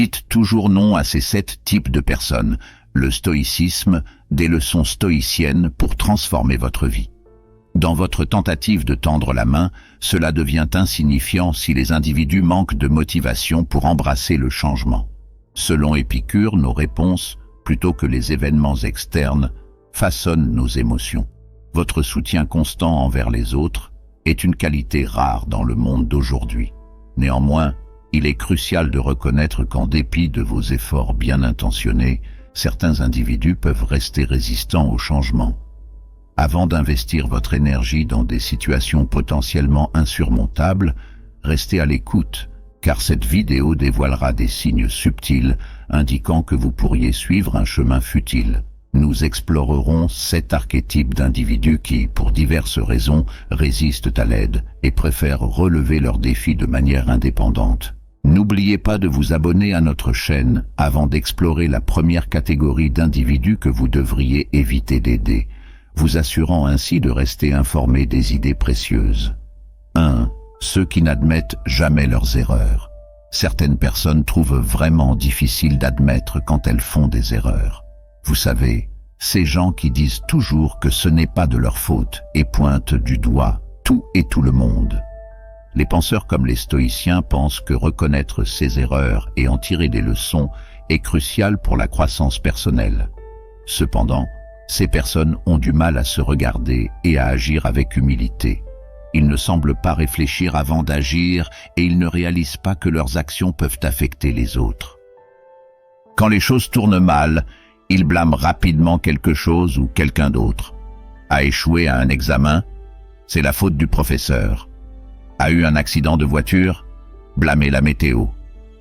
Dites toujours non à ces 7 types de personnes. Le stoïcisme, des leçons stoïciennes pour transformer votre vie. Dans votre tentative de tendre la main, cela devient insignifiant si les individus manquent de motivation pour embrasser le changement. Selon Épicure, nos réponses, plutôt que les événements externes, façonnent nos émotions. Votre soutien constant envers les autres est une qualité rare dans le monde d'aujourd'hui. Néanmoins, il est crucial de reconnaître qu'en dépit de vos efforts bien intentionnés, certains individus peuvent rester résistants au changement. Avant d'investir votre énergie dans des situations potentiellement insurmontables, restez à l'écoute, car cette vidéo dévoilera des signes subtils indiquant que vous pourriez suivre un chemin futile. Nous explorerons 7 archétypes d'individus qui, pour diverses raisons, résistent à l'aide et préfèrent relever leurs défis de manière indépendante. N'oubliez pas de vous abonner à notre chaîne avant d'explorer la première catégorie d'individus que vous devriez éviter d'aider, vous assurant ainsi de rester informé des idées précieuses. 1. Ceux qui n'admettent jamais leurs erreurs. Certaines personnes trouvent vraiment difficile d'admettre quand elles font des erreurs. Vous savez, ces gens qui disent toujours que ce n'est pas de leur faute et pointent du doigt tout et tout le monde. Les penseurs comme les stoïciens pensent que reconnaître ses erreurs et en tirer des leçons est crucial pour la croissance personnelle. Cependant, ces personnes ont du mal à se regarder et à agir avec humilité. Ils ne semblent pas réfléchir avant d'agir et ils ne réalisent pas que leurs actions peuvent affecter les autres. Quand les choses tournent mal, ils blâment rapidement quelque chose ou quelqu'un d'autre. A échoué à un examen, c'est la faute du professeur. A eu un accident de voiture, blâmer la météo.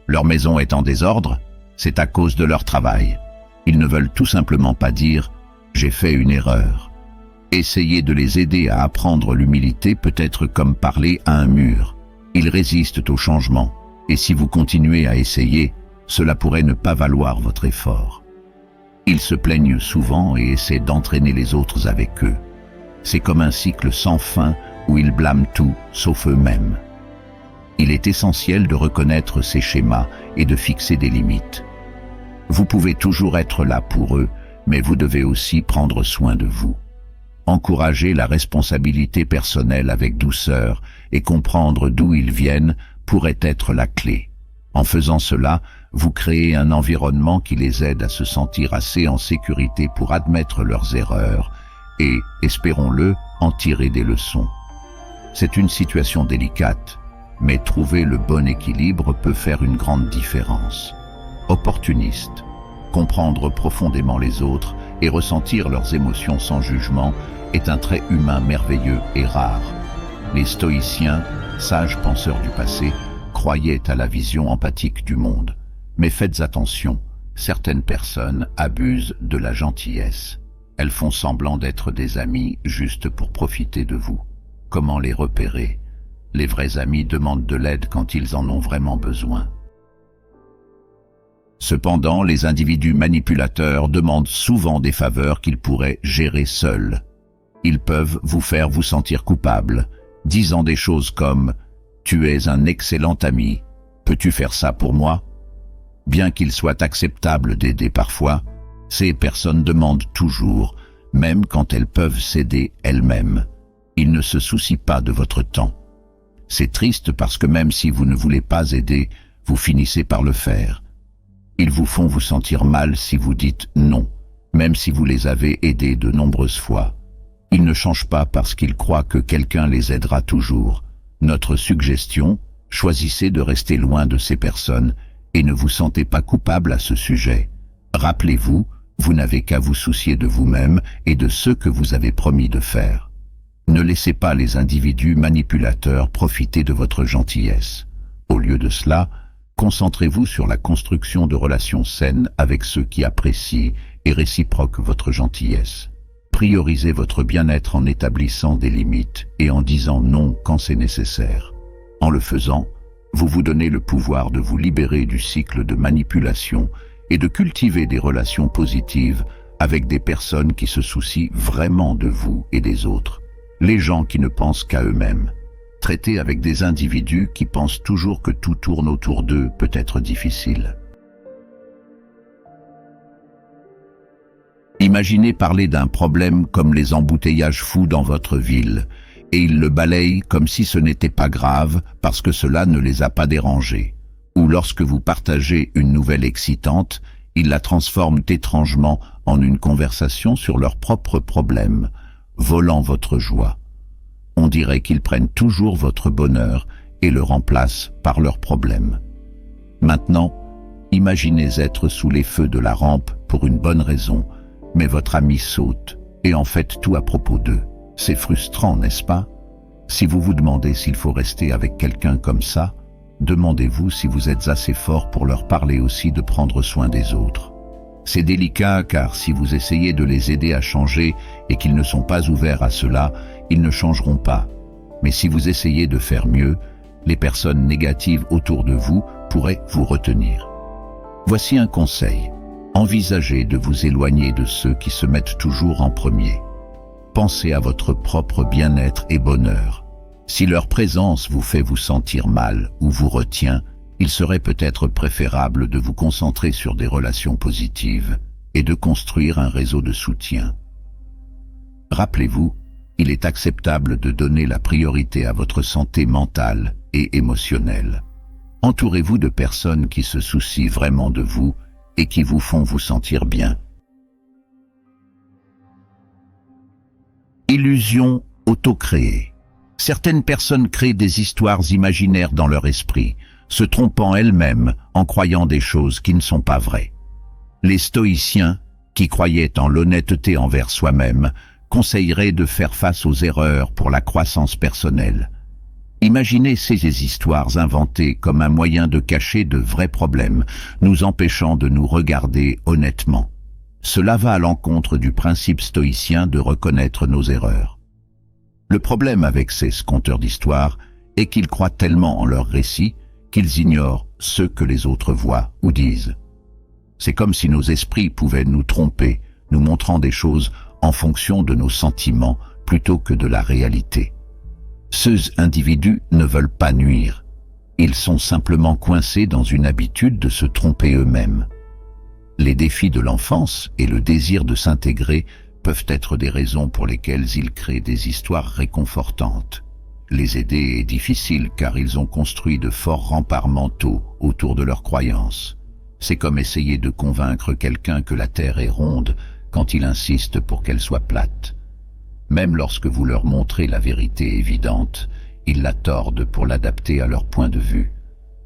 Leur maison est en désordre, c'est à cause de leur travail. Ils ne veulent tout simplement pas dire « j'ai fait une erreur ». Essayer de les aider à apprendre l'humilité peut être comme parler à un mur. Ils résistent au changement, et si vous continuez à essayer, cela pourrait ne pas valoir votre effort. Ils se plaignent souvent et essaient d'entraîner les autres avec eux. C'est comme un cycle sans fin où ils blâment tout, sauf eux-mêmes. Il est essentiel de reconnaître ces schémas et de fixer des limites. Vous pouvez toujours être là pour eux, mais vous devez aussi prendre soin de vous. Encourager la responsabilité personnelle avec douceur et comprendre d'où ils viennent pourrait être la clé. En faisant cela, vous créez un environnement qui les aide à se sentir assez en sécurité pour admettre leurs erreurs et, espérons-le, en tirer des leçons. C'est une situation délicate, mais trouver le bon équilibre peut faire une grande différence. Opportuniste, comprendre profondément les autres et ressentir leurs émotions sans jugement est un trait humain merveilleux et rare. Les stoïciens, sages penseurs du passé, croyaient à la vision empathique du monde. Mais faites attention, certaines personnes abusent de la gentillesse. Elles font semblant d'être des amis juste pour profiter de vous. Comment les repérer? Les vrais amis demandent de l'aide quand ils en ont vraiment besoin. Cependant, les individus manipulateurs demandent souvent des faveurs qu'ils pourraient gérer seuls. Ils peuvent vous faire vous sentir coupable, disant des choses comme « Tu es un excellent ami, peux-tu faire ça pour moi ?» Bien qu'il soit acceptable d'aider parfois, ces personnes demandent toujours, même quand elles peuvent s'aider elles-mêmes. Ils ne se soucient pas de votre temps. C'est triste parce que même si vous ne voulez pas aider, vous finissez par le faire. Ils vous font vous sentir mal si vous dites non, même si vous les avez aidés de nombreuses fois. Ils ne changent pas parce qu'ils croient que quelqu'un les aidera toujours. Notre suggestion, choisissez de rester loin de ces personnes et ne vous sentez pas coupable à ce sujet. Rappelez-vous, vous n'avez qu'à vous soucier de vous-même et de ce que vous avez promis de faire. Ne laissez pas les individus manipulateurs profiter de votre gentillesse. Au lieu de cela, concentrez-vous sur la construction de relations saines avec ceux qui apprécient et réciproquent votre gentillesse. Priorisez votre bien-être en établissant des limites et en disant non quand c'est nécessaire. En le faisant, vous vous donnez le pouvoir de vous libérer du cycle de manipulation et de cultiver des relations positives avec des personnes qui se soucient vraiment de vous et des autres. Les gens qui ne pensent qu'à eux-mêmes. Traiter avec des individus qui pensent toujours que tout tourne autour d'eux peut être difficile. Imaginez parler d'un problème comme les embouteillages fous dans votre ville, et ils le balayent comme si ce n'était pas grave parce que cela ne les a pas dérangés. Ou lorsque vous partagez une nouvelle excitante, ils la transforment étrangement en une conversation sur leurs propres problèmes, volant votre joie. On dirait qu'ils prennent toujours votre bonheur et le remplacent par leurs problèmes. Maintenant, imaginez être sous les feux de la rampe pour une bonne raison, mais votre ami saute et en fait tout à propos d'eux. C'est frustrant, n'est-ce pas? Si vous vous demandez s'il faut rester avec quelqu'un comme ça, demandez-vous si vous êtes assez fort pour leur parler aussi de prendre soin des autres. C'est délicat car si vous essayez de les aider à changer et qu'ils ne sont pas ouverts à cela, ils ne changeront pas. Mais si vous essayez de faire mieux, les personnes négatives autour de vous pourraient vous retenir. Voici un conseil. Envisagez de vous éloigner de ceux qui se mettent toujours en premier. Pensez à votre propre bien-être et bonheur. Si leur présence vous fait vous sentir mal ou vous retient, il serait peut-être préférable de vous concentrer sur des relations positives et de construire un réseau de soutien. Rappelez-vous, il est acceptable de donner la priorité à votre santé mentale et émotionnelle. Entourez-vous de personnes qui se soucient vraiment de vous et qui vous font vous sentir bien. Illusions auto-créées. Certaines personnes créent des histoires imaginaires dans leur esprit, se trompant elles-mêmes en croyant des choses qui ne sont pas vraies. Les stoïciens, qui croyaient en l'honnêteté envers soi-même, conseilleraient de faire face aux erreurs pour la croissance personnelle. Imaginez ces histoires inventées comme un moyen de cacher de vrais problèmes, nous empêchant de nous regarder honnêtement. Cela va à l'encontre du principe stoïcien de reconnaître nos erreurs. Le problème avec ces conteurs d'histoires est qu'ils croient tellement en leurs récits qu'ils ignorent ce que les autres voient ou disent. C'est comme si nos esprits pouvaient nous tromper, nous montrant des choses en fonction de nos sentiments plutôt que de la réalité. Ces individus ne veulent pas nuire. Ils sont simplement coincés dans une habitude de se tromper eux-mêmes. Les défis de l'enfance et le désir de s'intégrer peuvent être des raisons pour lesquelles ils créent des histoires réconfortantes. Les aider est difficile car ils ont construit de forts remparts mentaux autour de leurs croyances. C'est comme essayer de convaincre quelqu'un que la Terre est ronde quand il insiste pour qu'elle soit plate. Même lorsque vous leur montrez la vérité évidente, ils la tordent pour l'adapter à leur point de vue.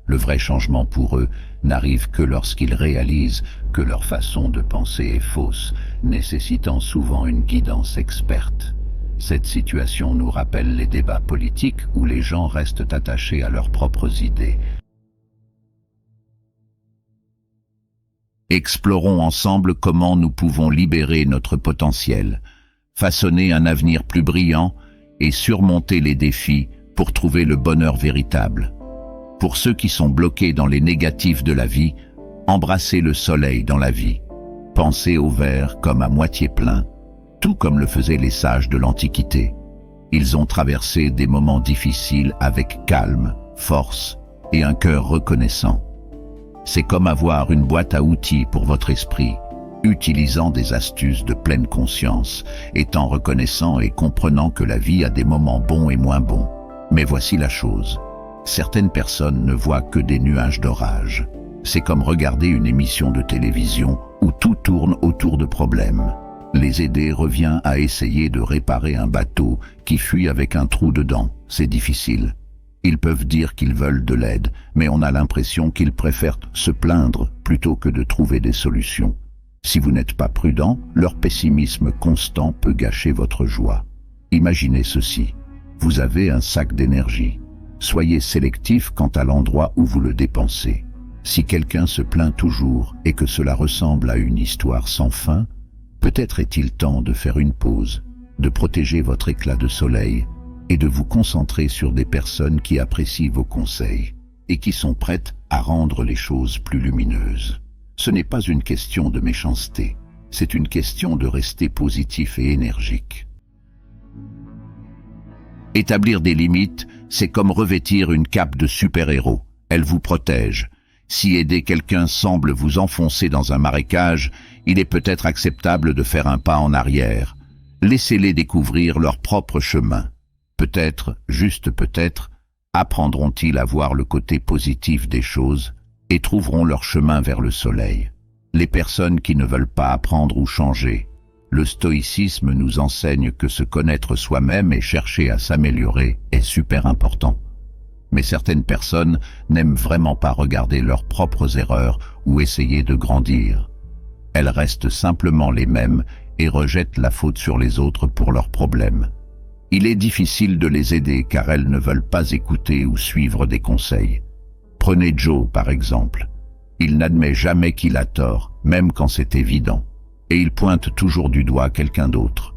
Le vrai changement pour eux n'arrive que lorsqu'ils réalisent que leur façon de penser est fausse, nécessitant souvent une guidance experte. Cette situation nous rappelle les débats politiques où les gens restent attachés à leurs propres idées. Explorons ensemble comment nous pouvons libérer notre potentiel, façonner un avenir plus brillant et surmonter les défis pour trouver le bonheur véritable. Pour ceux qui sont bloqués dans les négatifs de la vie, embrassez le soleil dans la vie. Pensez au verre comme à moitié plein, tout comme le faisaient les sages de l'Antiquité. Ils ont traversé des moments difficiles avec calme, force et un cœur reconnaissant. C'est comme avoir une boîte à outils pour votre esprit, utilisant des astuces de pleine conscience, étant reconnaissant et comprenant que la vie a des moments bons et moins bons. Mais voici la chose. Certaines personnes ne voient que des nuages d'orage. C'est comme regarder une émission de télévision où tout tourne autour de problèmes. Les aider revient à essayer de réparer un bateau qui fuit avec un trou dedans. C'est difficile. Ils peuvent dire qu'ils veulent de l'aide, mais on a l'impression qu'ils préfèrent se plaindre plutôt que de trouver des solutions. Si vous n'êtes pas prudent, leur pessimisme constant peut gâcher votre joie. Imaginez ceci. Vous avez un sac d'énergie. Soyez sélectif quant à l'endroit où vous le dépensez. Si quelqu'un se plaint toujours et que cela ressemble à une histoire sans fin, peut-être est-il temps de faire une pause, de protéger votre éclat de soleil et de vous concentrer sur des personnes qui apprécient vos conseils et qui sont prêtes à rendre les choses plus lumineuses. Ce n'est pas une question de méchanceté, c'est une question de rester positif et énergique. Établir des limites, c'est comme revêtir une cape de super-héros. Elle vous protège. Si aider quelqu'un semble vous enfoncer dans un marécage, il est peut-être acceptable de faire un pas en arrière. Laissez-les découvrir leur propre chemin. Peut-être, juste peut-être, apprendront-ils à voir le côté positif des choses et trouveront leur chemin vers le soleil. Les personnes qui ne veulent pas apprendre ou changer. Le stoïcisme nous enseigne que se connaître soi-même et chercher à s'améliorer est super important. Mais certaines personnes n'aiment vraiment pas regarder leurs propres erreurs ou essayer de grandir. Elles restent simplement les mêmes et rejettent la faute sur les autres pour leurs problèmes. Il est difficile de les aider car elles ne veulent pas écouter ou suivre des conseils. Prenez Joe par exemple. Il n'admet jamais qu'il a tort, même quand c'est évident, et il pointe toujours du doigt quelqu'un d'autre.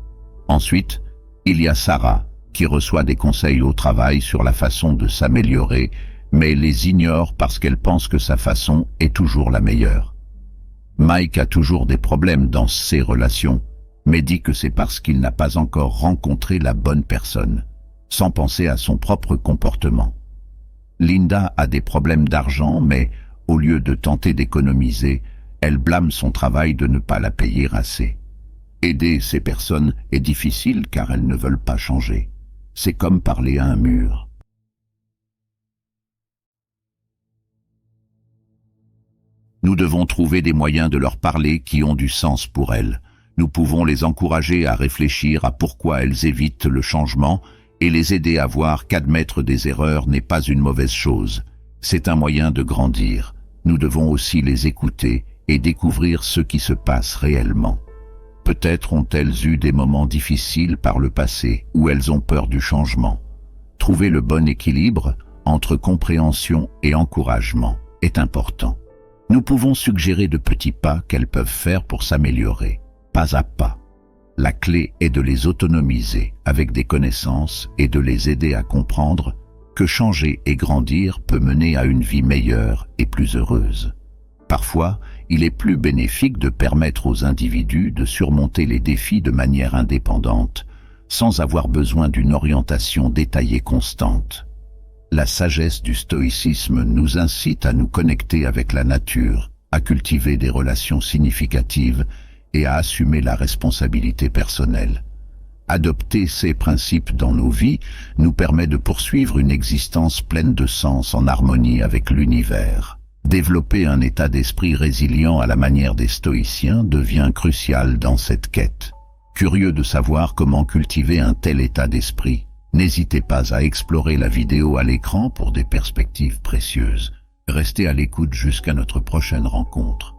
Ensuite, il y a Sarah, qui reçoit des conseils au travail sur la façon de s'améliorer, mais les ignore parce qu'elle pense que sa façon est toujours la meilleure. Mike a toujours des problèmes dans ses relations, mais dit que c'est parce qu'il n'a pas encore rencontré la bonne personne, sans penser à son propre comportement. Linda a des problèmes d'argent, mais au lieu de tenter d'économiser, elle blâme son travail de ne pas la payer assez. Aider ces personnes est difficile car elles ne veulent pas changer. C'est comme parler à un mur. Nous devons trouver des moyens de leur parler qui ont du sens pour elles. Nous pouvons les encourager à réfléchir à pourquoi elles évitent le changement et les aider à voir qu'admettre des erreurs n'est pas une mauvaise chose. C'est un moyen de grandir. Nous devons aussi les écouter et découvrir ce qui se passe réellement. Peut-être ont-elles eu des moments difficiles par le passé où elles ont peur du changement. Trouver le bon équilibre entre compréhension et encouragement est important. Nous pouvons suggérer de petits pas qu'elles peuvent faire pour s'améliorer, pas à pas. La clé est de les autonomiser avec des connaissances et de les aider à comprendre que changer et grandir peut mener à une vie meilleure et plus heureuse. Parfois, il est plus bénéfique de permettre aux individus de surmonter les défis de manière indépendante, sans avoir besoin d'une orientation détaillée constante. La sagesse du stoïcisme nous incite à nous connecter avec la nature, à cultiver des relations significatives et à assumer la responsabilité personnelle. Adopter ces principes dans nos vies nous permet de poursuivre une existence pleine de sens en harmonie avec l'univers. Développer un état d'esprit résilient à la manière des stoïciens devient crucial dans cette quête. Curieux de savoir comment cultiver un tel état d'esprit, n'hésitez pas à explorer la vidéo à l'écran pour des perspectives précieuses. Restez à l'écoute jusqu'à notre prochaine rencontre.